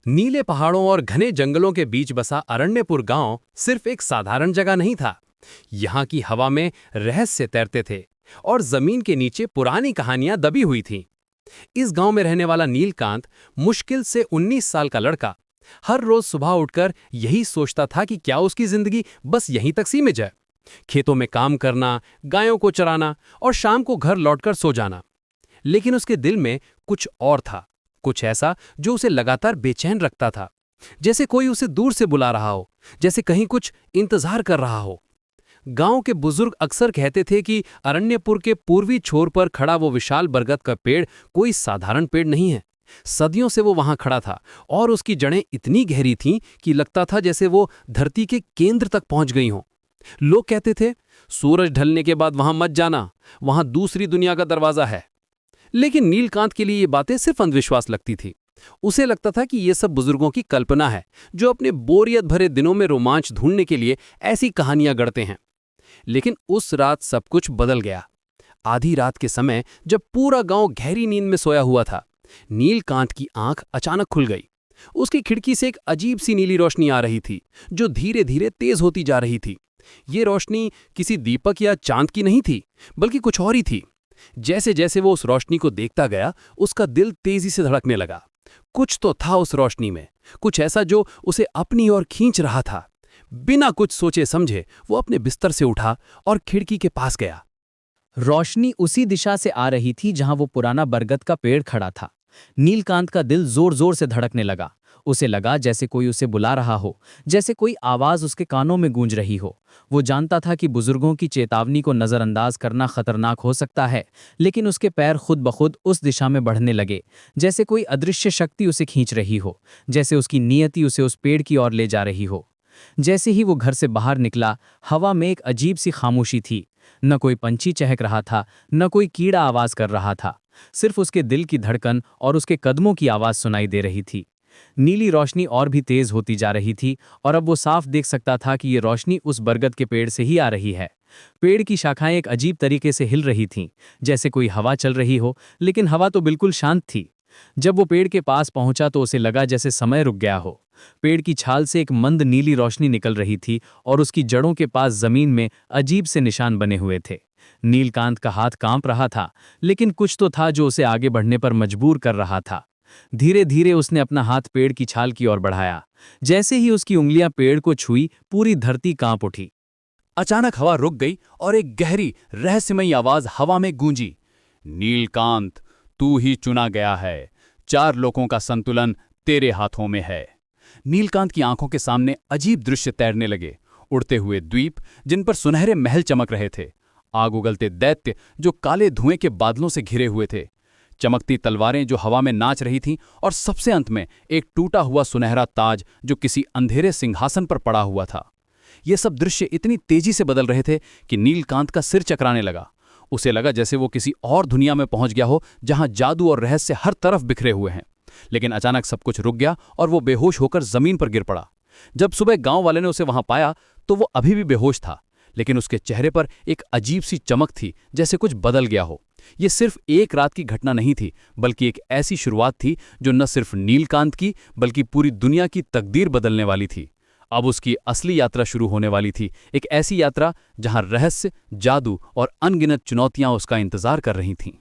नीले पहाड़ों और घने जंगलों के बीच बसा अरण्यपुर गांव सिर्फ एक साधारण जगह नहीं था। यहाँ की हवा में रहस्य तैरते थे और जमीन के नीचे पुरानी कहानियां दबी हुई थीं। इस गांव में रहने वाला नीलकांत, मुश्किल से 19 साल का लड़का, हर रोज सुबह उठकर यही सोचता था कि क्या उसकी जिंदगी बस यहीं तक सीमित है। खेतों में काम करना, गायों को चराना और शाम को घर लौटकर सो जाना। लेकिन उसके दिल में कुछ और था, कुछ ऐसा जो उसे लगातार बेचैन रखता था। जैसे कोई उसे दूर से बुला रहा हो, जैसे कहीं कुछ इंतजार कर रहा हो। गांव के बुजुर्ग अक्सर कहते थे कि अरण्यपुर के पूर्वी छोर पर खड़ा वो विशाल बरगद का पेड़ कोई साधारण पेड़ नहीं है। सदियों से वो वहां खड़ा था और उसकी जड़ें इतनी गहरी थीं कि लगता था जैसे वो धरती के केंद्र तक पहुंच गई हों। लोग कहते थे, सूरज ढलने के बाद वहां मत जाना, वहां दूसरी दुनिया का दरवाजा है। लेकिन नीलकांत के लिए ये बातें सिर्फ अंधविश्वास लगती थी। उसे लगता था कि ये सब बुजुर्गों की कल्पना है, जो अपने बोरियत भरे दिनों में रोमांच ढूंढने के लिए ऐसी कहानियां गढ़ते हैं। लेकिन उस रात सब कुछ बदल गया। आधी रात के समय जब पूरा गांव गहरी नींद में सोया हुआ था, नीलकांत की आंख अचानक खुल गई। उसकी खिड़की से एक अजीब सी नीली रोशनी आ रही थी, जो धीरे धीरे तेज होती जा रही थी। ये रोशनी किसी दीपक या चांद की नहीं थी, बल्कि कुछ और ही थी। जैसे जैसे वो उस रोशनी को देखता गया, उसका दिल तेजी से धड़कने लगा। कुछ तो था उस रोशनी में, कुछ ऐसा जो उसे अपनी ओर खींच रहा था। बिना कुछ सोचे समझे वो अपने बिस्तर से उठा और खिड़की के पास गया। रोशनी उसी दिशा से आ रही थी जहां वो पुराना बरगद का पेड़ खड़ा था। नीलकांत का दिल जोर जोर से धड़कने लगा। उसे लगा जैसे कोई उसे बुला रहा हो, जैसे कोई आवाज उसके कानों में गूंज रही हो। वो जानता था कि बुजुर्गों की चेतावनी को नजरअंदाज करना खतरनाक हो सकता है, लेकिन उसके पैर खुद ब खुद उस दिशा में बढ़ने लगे, जैसे कोई अदृश्य शक्ति उसे खींच रही हो, जैसे उसकी नियति उसे उस पेड़ की ओर ले जा रही हो। जैसे ही वो घर से बाहर निकला, हवा में एक अजीब सी खामोशी थी। न कोई पंछी चहक रहा था, न कोई कीड़ा आवाज कर रहा था। सिर्फ उसके दिल की धड़कन और उसके कदमों की आवाज सुनाई दे रही थी। नीली रोशनी और भी तेज होती जा रही थी और अब वो साफ देख सकता था कि ये रोशनी उस बरगद के पेड़ से ही आ रही है। पेड़ की शाखाएं एक अजीब तरीके से हिल रही थीं, जैसे कोई हवा चल रही हो, लेकिन हवा तो बिल्कुल शांत थी। जब वो पेड़ के पास पहुंचा तो उसे लगा जैसे समय रुक गया हो। पेड़ की छाल से एक मंद नीली रोशनी निकल रही थी और उसकी जड़ों के पास जमीन में अजीब से निशान बने हुए थे। नीलकांत का हाथ कांप रहा था, लेकिन कुछ तो था जो उसे आगे बढ़ने पर मजबूर कर रहा था। धीरे धीरे उसने अपना हाथ पेड़ की छाल की ओर बढ़ाया। जैसे ही उसकी उंगलियां पेड़ को छुई, पूरी धरती कांप उठी। अचानक हवा रुक गई और एक गहरी रहस्यमयी आवाज हवा में गूंजी। नीलकांत, तू ही चुना गया है। 4 लोगों का संतुलन तेरे हाथों में है। नीलकांत की आंखों के सामने अजीब दृश्य तैरने लगे। उड़ते हुए द्वीप जिन पर सुनहरे महल चमक रहे थे, आग उगलते दैत्य जो काले धुएं के बादलों से घिरे हुए थे, चमकती तलवारें जो हवा में नाच रही थीं, और सबसे अंत में एक टूटा हुआ सुनहरा ताज जो किसी अंधेरे सिंहासन पर पड़ा हुआ था। ये सब दृश्य इतनी तेजी से बदल रहे थे कि नीलकांत का सिर चकराने लगा। उसे लगा जैसे वो किसी और दुनिया में पहुंच गया हो, जहां जादू और रहस्य हर तरफ बिखरे हुए हैं। लेकिन अचानक सब कुछ रुक गया और वो बेहोश होकर जमीन पर गिर पड़ा। जब सुबह गांव वाले ने उसे वहां पाया तो वो अभी भी बेहोश था, लेकिन उसके चेहरे पर एक अजीब सी चमक थी, जैसे कुछ बदल गया हो। ये सिर्फ एक रात की घटना नहीं थी, बल्कि एक ऐसी शुरुआत थी जो न सिर्फ नीलकांत की बल्कि पूरी दुनिया की तकदीर बदलने वाली थी। अब उसकी असली यात्रा शुरू होने वाली थी, एक ऐसी यात्रा जहां रहस्य, जादू और अनगिनत चुनौतियां उसका इंतजार कर रही थीं।